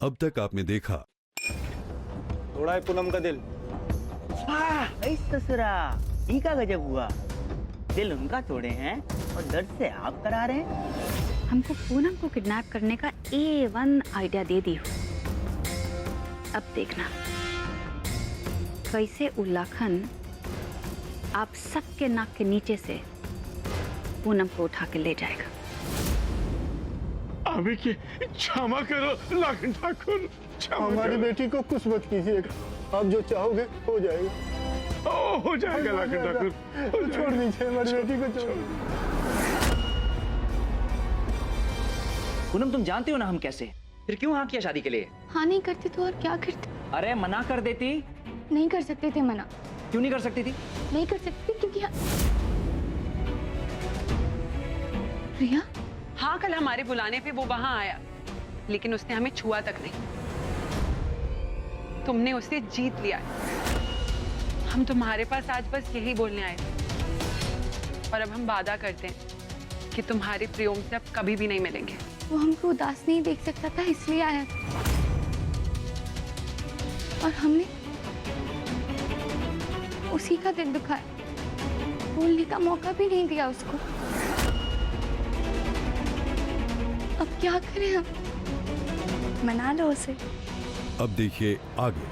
अब तक आपने देखा थोड़ा है पूनम का दिल। ससुरा ई का गजब हुआ। दिल उनका तोड़े हैं और दर्द से आप करा रहे हैं। हमको पूनम को किडनैप करने का A1 आइडिया दे दी हो। अब देखना कैसे उल्लाखन आप सबके नाक के नीचे से पूनम को उठा के ले जाएगा। अभी की क्षमा करो लाखन ठाकुर, हमारी बेटी को कुछ मत कीजिएगा। आप जो चाहोगे हो जाएगा। हो जाएगा लाखन ठाकुर, छोड़ दीजिए हमारी बेटी को, छोड़। पूनम तुम जानती हो ना हम कैसे, फिर क्यों हाँ किया शादी के लिए? हाँ नहीं करती तो और क्या करती? अरे मना कर देती। नहीं कर सकते थे मना। क्यों नहीं कर सकती थी? नहीं कर सकती क्योंकि प्रिया। हाँ कल हमारे बुलाने पे वो वहां आया, लेकिन उसने हमें छुआ तक नहीं। तुमने उसे जीत लिया। हम तुम्हारे पास आज बस यही बोलने आए थे, और अब हम वादा करते हैं कि तुम्हारे प्रियम से अब कभी भी नहीं मिलेंगे। वो हमको उदास नहीं देख सकता था इसलिए आया था, और हमने उसी का दिल दुखाया। बोलने का मौका भी नहीं दिया उसको। अब क्या करें हम? मना लो उसे। अब देखिए आगे।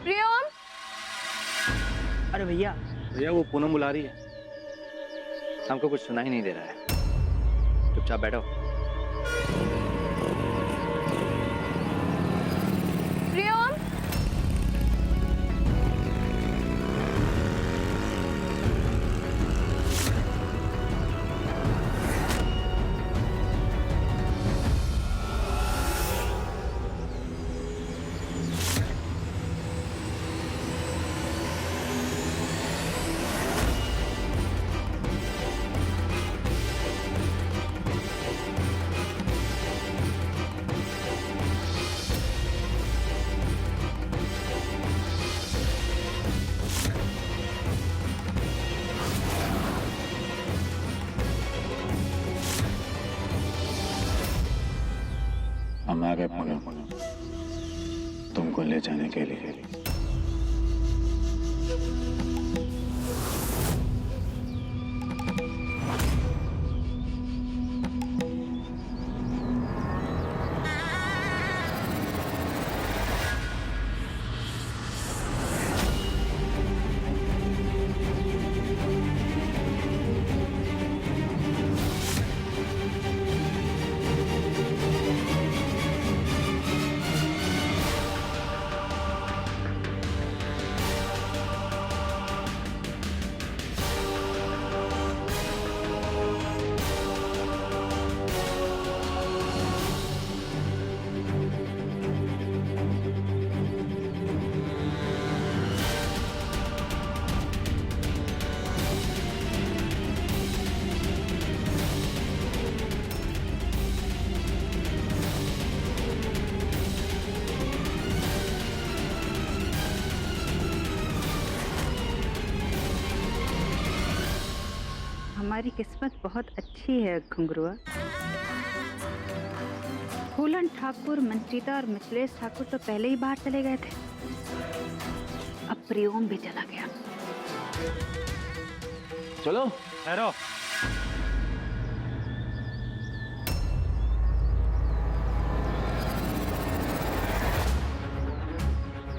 प्रियम। अरे भैया भैया वो पूनम बुला रही है, हमको कुछ सुना ही नहीं दे रहा है। चुपचाप बैठो। प्रियम। हम आ गए पूनम, तुमको ले जाने के लिए। हमारी किस्मत बहुत अच्छी है घुंघरुआ। फूलन ठाकुर, मंत्रिता और मिथिलेश ठाकुर तो पहले ही बाहर चले गए थे। अब प्रियम भी चला गया। चलो ठहरो।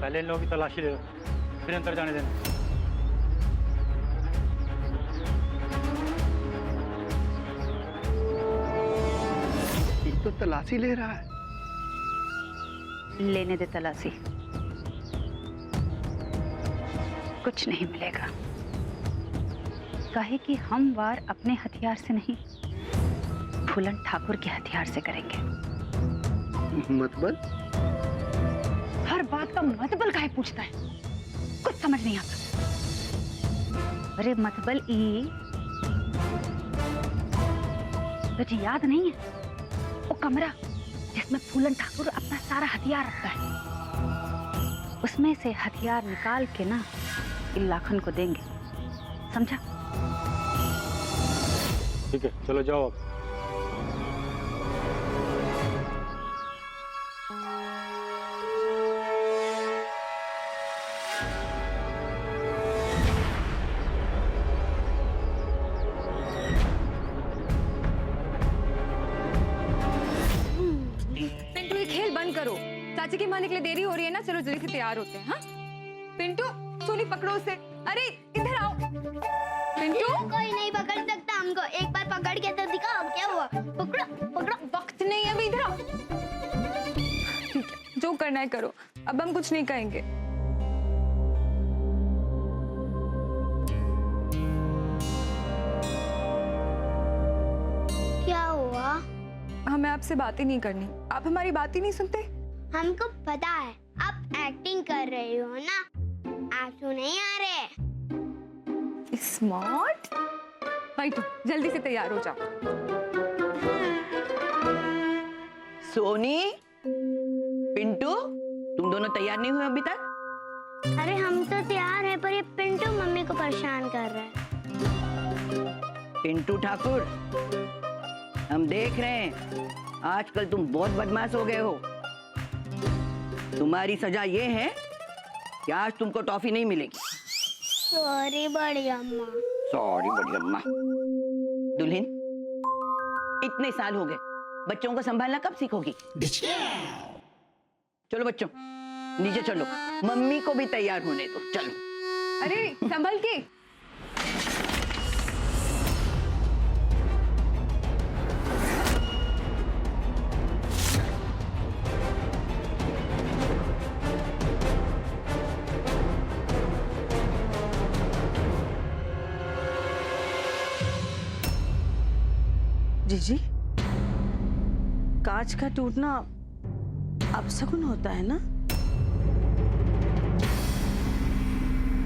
पहले इन लोगों की तलाशी ले लो, फिर अंदर जाने देना। तो तलाशी ले रहा है। लेने दे तलाशी, कुछ नहीं मिलेगा। काहे कि हम वार अपने हथियार से नहीं, फूलन ठाकुर के हथियार से करेंगे। मतलब? हर बात का मतबल काहे पूछता है? कुछ समझ नहीं आता। अरे मतबल ई तुझे याद नहीं है वो कमरा जिसमें फूलन ठाकुर अपना सारा हथियार रखता है? उसमें से हथियार निकाल के ना इन लाखन को देंगे, समझा? ठीक है, चलो जाओ आप। पिंटू ये खेल बंद करो। चाची के माँ निकले देरी हो रही है ना, चलो जल्दी से तैयार होते हैं। हाँ पिंटू सोनी पकड़ो उसे। अरे इधर आओ पिंटू। कोई नहीं पकड़ सकता हमको, एक बार पकड़ के तो दिखाओ क्या हुआ। पकड़ो पकड़ो। वक्त नहीं है अभी, इधर आओ। ठीक है, जो करना है करो, अब हम कुछ नहीं कहेंगे। क्या हुआ? हमें आपसे बातें नहीं करनी, आप हमारी बात ही नहीं सुनते। हमको पता है आप एक्टिंग कर रही हो ना, आंसू नहीं आ रहे। स्मार्ट। बैठो, जल्दी से तैयार हो जाओ। सोनी, पिंटू, तुम दोनों तैयार नहीं हुए अभी तक? अरे हम तो तैयार है, पर ये पिंटू मम्मी को परेशान कर रहा है। पिंटू ठाकुर, हम देख रहे हैं आजकल तुम बहुत बदमाश हो गए हो। तुम्हारी सजा ये है कि आज तुमको टॉफी नहीं मिलेगी। सॉरी बड़ी अम्मा। सॉरी बड़ी अम्मा। दुल्हन, इतने साल हो गए, बच्चों को संभालना कब सीखोगी? चलो बच्चों, नीचे चलो, मम्मी को भी तैयार होने दो। चलो। अरे संभल के। जीजी, कांच का टूटना अपशगुन होता है ना?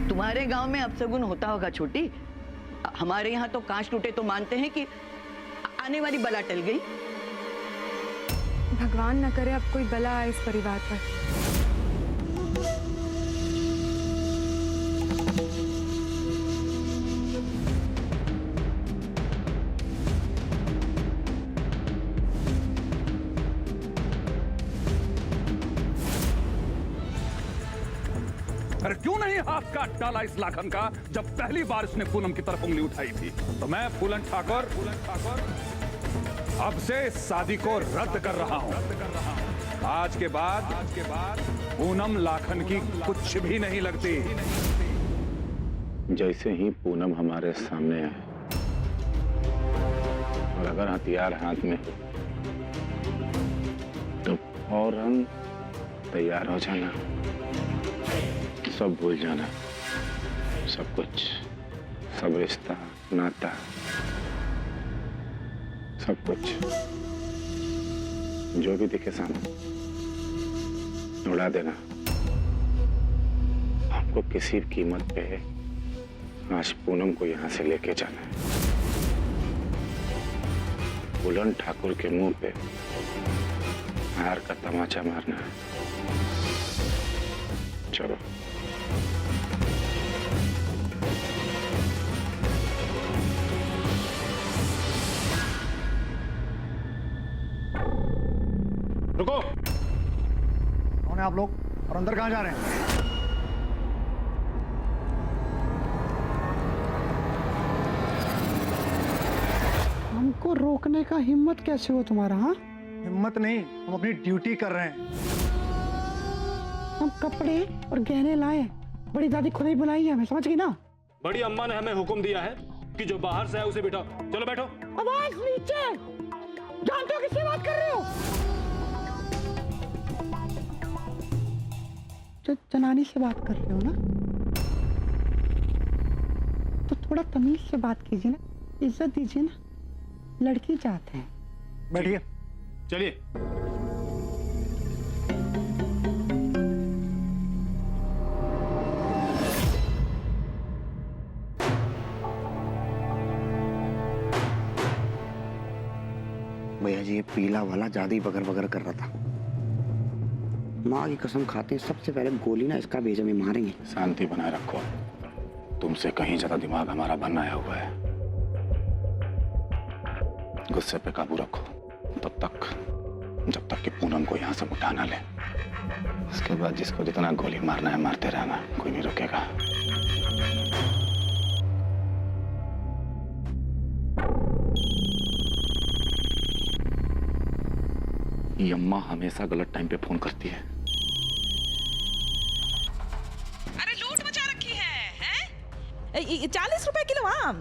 तुम्हारे गांव में अपशगुन होता होगा छोटी, हमारे यहाँ तो कांच टूटे तो मानते हैं कि आने वाली बला टल गई। भगवान न करे अब कोई बला आए इस परिवार पर। अरे क्यों नहीं हाथ काट डाला इस लाखन का, जब पहली बार इसने पूनम की तरफ उंगली उठाई थी। तो मैं फूलन ठाकुर अब से इस शादी को रद्द कर रहा हूं। आज के बाद पूनम लाखन की कुछ भी नहीं लगती। जैसे ही पूनम हमारे सामने आए और अगर हथियार हाथ में हो तो फौरन तैयार हो जाना, सब भूल जाना, सब कुछ, सब रिश्ता नाता, सब कुछ जो भी दिखे सामने उड़ा देना। हमको किसी भी कीमत पे आज पूनम को यहां से लेके जाना है। फूलन ठाकुर के मुंह पे हार का तमाचा मारना है। चलो। रुको। कौन है आप लोग और अंदर कहां जा रहे हैं? हमको रोकने का हिम्मत कैसे हो तुम्हारा? हाँ, हिम्मत नहीं, हम अपनी ड्यूटी कर रहे हैं। हम कपड़े और गहने लाए, बड़ी दादी खुद ही बुलाई है हमें, समझ गई ना? बड़ी अम्मा ने हमें हुक्म दिया है कि जो बाहर से है उसे बिठाओ। चलो बैठो। आवाज नीचे। जानते हो किससे बात कर रहे हो? जो जनानी से बात कर रहे हो ना, तो थोड़ा तमीज से बात कीजिए ना, इज्जत दीजिए ना, लड़की चाहते हैं। बैठिए। चलिए। भैया जी, ये पीला वाला ज्यादा ही बगर बगर कर रहा था। माँ की कसम खाते हैं सबसे पहले गोली ना इसका भेजा में मारेंगे। शांति बनाए रखो, तुमसे कहीं ज्यादा दिमाग हमारा बनाया हुआ है। गुस्से पे काबू रखो तब तक, जब तक कि पूनम को यहाँ से उठा ना ले। उसके बाद जिसको जितना गोली मारना है मारते रहना, कोई नहीं रुकेगा। ये अम्मा हमेशा गलत टाइम पे फोन करती है। अरे लूट मचा रखी है? 40 रुपए किलो आम।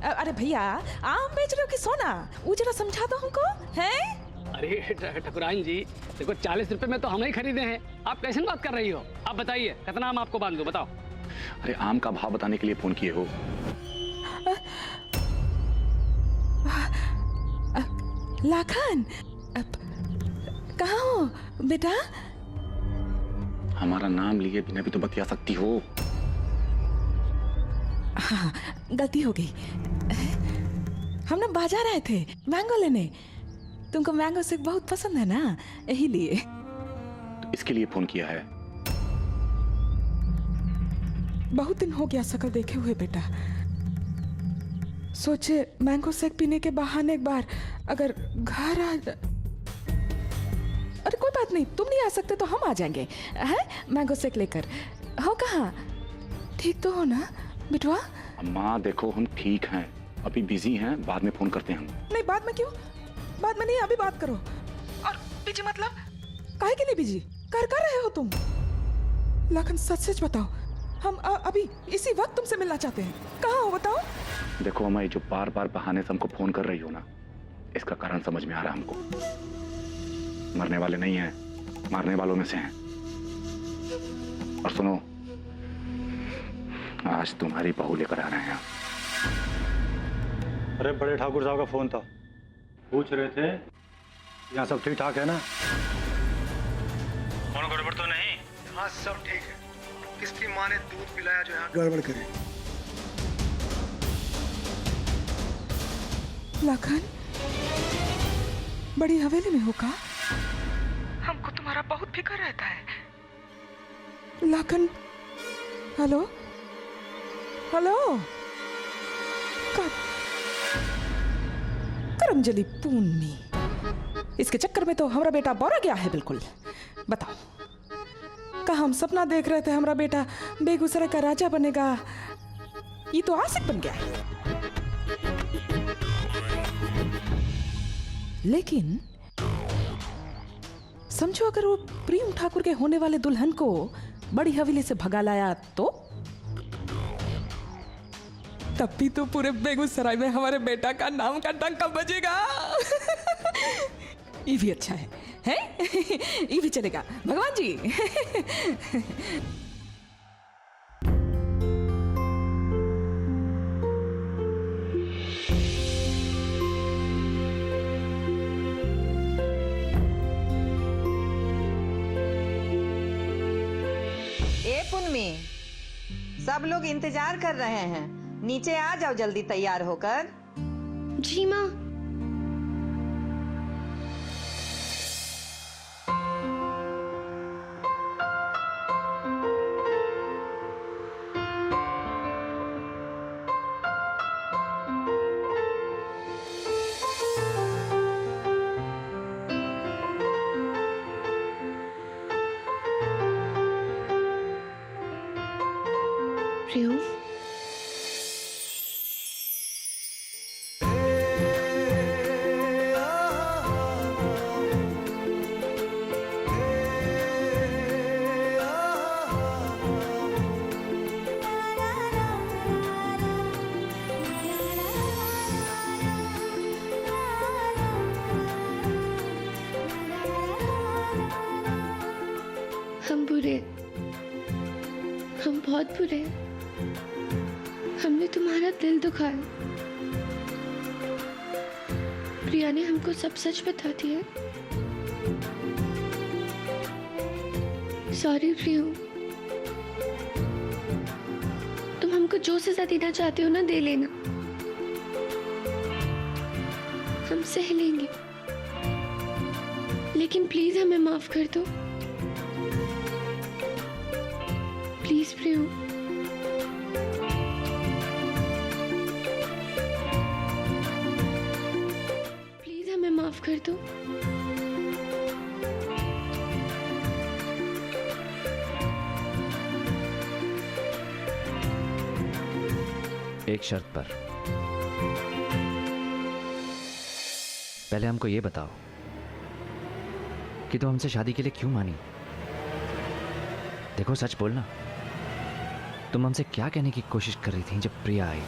अरे भैया आम बेच रहे हो कि सोना? वो जरा समझा दो हमको, हैं? अरे ठकुराइन जी, देखो 40 रुपए में तो हम ही खरीदे हैं, आप कैसे बात कर रही हो? आप बताइए कितना आम आपको बांध दूं, बताओ। अरे आम का भाव बताने के लिए फोन किए हो? लाखन कहाँ हो बेटा? हमारा नाम लिए बिना भी तो बतिया सकती हो। हाँ गलती हो गई। हम ना बाजार आए थे मैंगो लेने। तुमको मैंगो शेक बहुत पसंद है ना, यही लिए। तो इसके लिए फोन किया है? बहुत दिन हो गया शक्ल देखे हुए बेटा। सोचे मैंगो शेक पीने के बहाने एक बार अगर घर आ। अरे कोई बात नहीं, तुम नहीं आ सकते तो हम आ जाएंगे, हैं? मैंगो शेक लेकर। हो कहाँ? ठीक तो हो ना बिटवा? अम्मा देखो हम ठीक हैं, अभी बिजी हैं, बाद में फोन करते हैं हम। नहीं बाद में क्यों? बाद में नहीं, अभी बात करो। और बिजी मतलब? काहे के लिए बिजी? कर रहे हो तुम? लखन सच सच बताओ, हम अभी इसी वक्त तुमसे मिलना चाहते हैं। कहाँ हो बताओ? देखो अम्मा, ये जो बार बार बहाने से हमको फोन कर रही हो ना, इसका कारण समझ में आ रहा है हमको। मरने वाले नहीं हैं, मारने वालों में से हैं। और सुनो, आज तुम्हारी बहू लेकर आ रहे हैं। अरे बड़े ठाकुर साहब का फोन था, पूछ रहे थे यहाँ सब ठीक ठाक है ना? कौन गड़बड़ तो नहीं? हाँ सब ठीक है। किसकी माँ ने दूध पिलाया जो यहाँ गड़बड़ करे? लखन बड़ी हवेली में हो का? हमको तुम्हारा बहुत फिक्र रहता है लखन। हेलो हेलो, करमजली पूर्णी, इसके चक्कर में तो हमारा बेटा बौरा गया है बिल्कुल। बताओ, कहा हम सपना देख रहे थे हमारा बेटा बेगूसराय का राजा बनेगा, ये तो आशिक बन गया है। लेकिन समझो अगर वो प्रेम ठाकुर के होने वाले दुल्हन को बड़ी हवेली से भगा लाया तो? तब भी तो पूरे बेगूसराय में हमारे बेटा का नाम का डंका बजेगा। ये भी अच्छा है, हैं? ये भी चलेगा भगवान जी। पुन्नी, सब लोग इंतजार कर रहे हैं, नीचे आ जाओ जल्दी तैयार होकर। जी माँ। प्रियो, हम बुरे, हम बहुत बुरे, हमने तुम्हारा दिल दुखाया। प्रिया ने हमको सब सच बता दिया। सॉरी प्रियो, तुम हमको जो सजा देना चाहते हो ना दे लेना, हम सह लेंगे, लेकिन प्लीज हमें माफ कर दो। प्लीज प्रियो, प्लीज हमें माफ कर दो। एक शर्त पर। पहले हमको ये बताओ कि तुम हमसे शादी के लिए क्यों मानी? देखो सच बोलना, तुम हमसे क्या कहने की कोशिश कर रही थी जब प्रिया आई?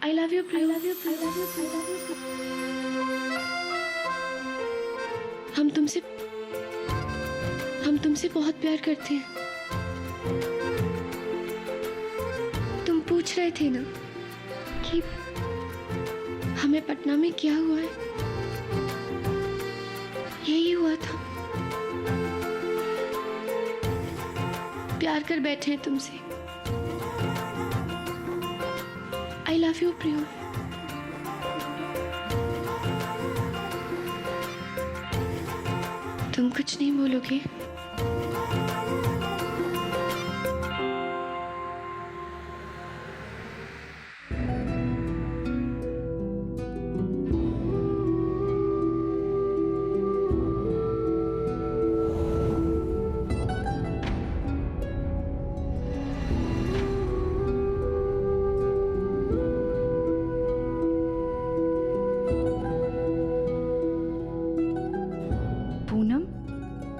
I love you, प्रियो। हम तुमसे बहुत प्यार करते हैं। तुम पूछ रहे थे ना कि हमें पटना में क्या हुआ है? यही हुआ था। प्यार कर बैठे हैं तुमसे। I love you, प्रियो। तुम कुछ नहीं बोलोगे?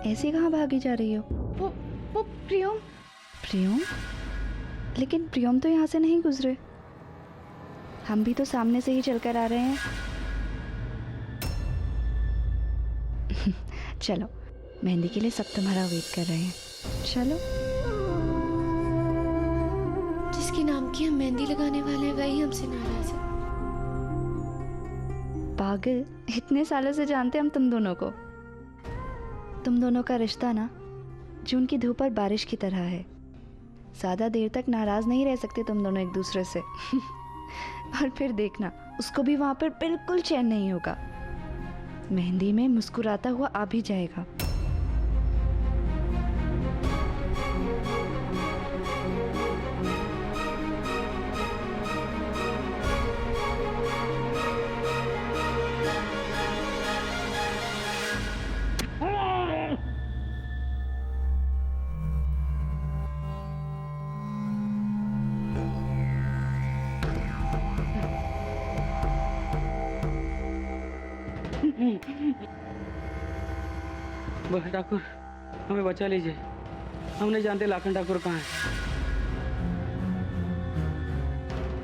ऐसे कहाँ भागी जा रही हो? वो प्रियोम। प्रियोम? लेकिन प्रियोम तो यहाँ से नहीं गुजरे। हम भी तो सामने से ही चलकर आ रहे हैं। चलो, मेहंदी के लिए सब तुम्हारा वेट कर रहे हैं। चलो। जिसके नाम की हम मेहंदी लगाने वाले हैं वही हमसे नाराज है। पागल, इतने सालों से जानते हम तुम दोनों को। तुम दोनों का रिश्ता ना जून की धूप और बारिश की तरह है। ज़्यादा देर तक नाराज नहीं रह सकते तुम दोनों एक दूसरे से। और फिर देखना, उसको भी वहाँ पर बिल्कुल चैन नहीं होगा। मेहंदी में मुस्कुराता हुआ आ भी जाएगा। बस ठाकुर, हमें बचा लीजिए। हम नहीं जानते लाखन ठाकुर कहाँ है।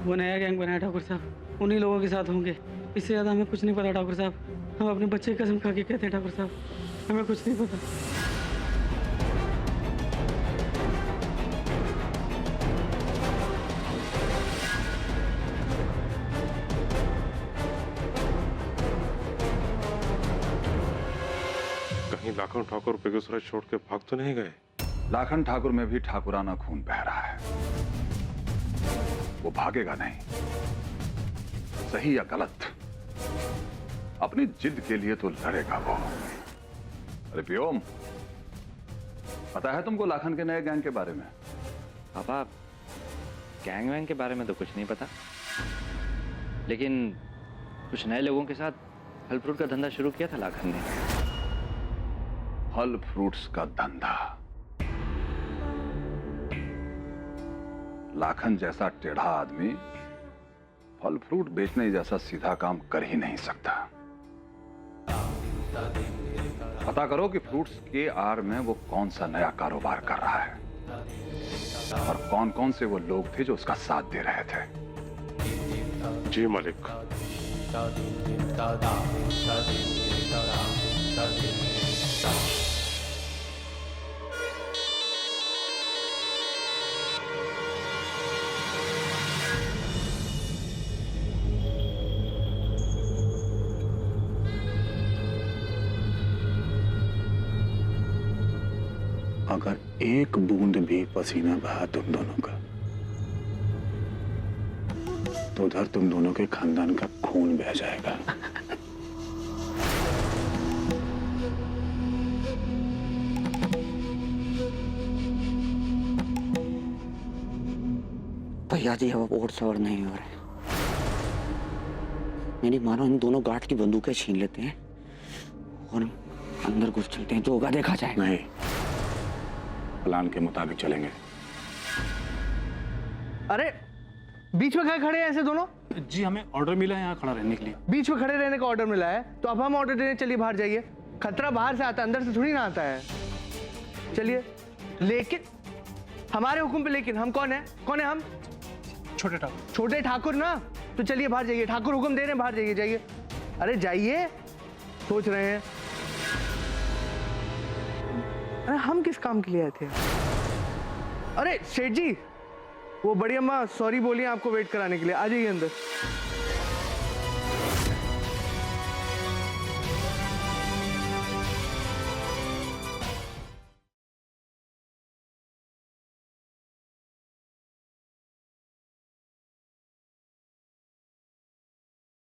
वो नया गैंग बनाया ठाकुर साहब, उन्हीं लोगों के साथ होंगे। इससे ज़्यादा हमें कुछ नहीं पता ठाकुर साहब। हम अपने बच्चे की कसम खा के कहते हैं ठाकुर साहब, हमें कुछ नहीं पता। लाखन ठाकुर बेगूसराय छोड़ के भाग तो नहीं गए? लाखन ठाकुर में भी ठाकुराना खून बह रहा है। वो भागेगा नहीं। सही या गलत, अपनी जिद के लिए तो लड़ेगा वो। अरे प्रियोम, पता है तुमको लाखन के नए गैंग के बारे में? पापा, गैंग वैंग के बारे में तो कुछ नहीं पता, लेकिन कुछ नए लोगों के साथ फल फ्रूट का धंधा शुरू किया था लाखन ने। फल फ्रूट्स का धंधा? लाखन जैसा टेढ़ा आदमी फल फ्रूट बेचने जैसा सीधा काम कर ही नहीं सकता। पता करो कि फ्रूट्स के आड़ में वो कौन सा नया कारोबार कर रहा है और कौन कौन से वो लोग थे जो उसका साथ दे रहे थे। जी मालिक। अगर एक बूंद भी पसीना बहा तुम दोनों का तो उधर तुम दोनों के खानदान का खून बह जाएगा। भैया जी अब और सवर नहीं हो रहे। मेरी मानो इन दोनों गार्ड की बंदूकें छीन लेते हैं और अंदर घुस चलते हैं, जो होगा देखा जाएगा। नहीं, प्लान के मुताबिक चलेंगे। अरे बीच में क्या खड़े हैं ऐसे दोनों? जी हमें ऑर्डर मिला है यहाँ खड़ा रहने के लिए। बीच में खड़े रहने का ऑर्डर मिला है तो अब हम ऑर्डर देने चलिए बाहर जाइए। खतरा बाहर से आता है, अंदर से थोड़ी ना आता है। चलिए। लेकिन हमारे हुक्म पे, लेकिन हम कौन है? कौन है हम? छोटे ठाकुर। छोटे ठाकुर ना, तो चलिए बाहर जाइए। ठाकुर हुक्म दे रहे हैं, बाहर जाइए। जाइए, अरे जाइए। सोच रहे हैं अरे हम किस काम के लिए आए थे? अरे सेठ जी, वो बड़ी अम्मा सॉरी बोलिए आपको वेट कराने के लिए। आ जाइए अंदर।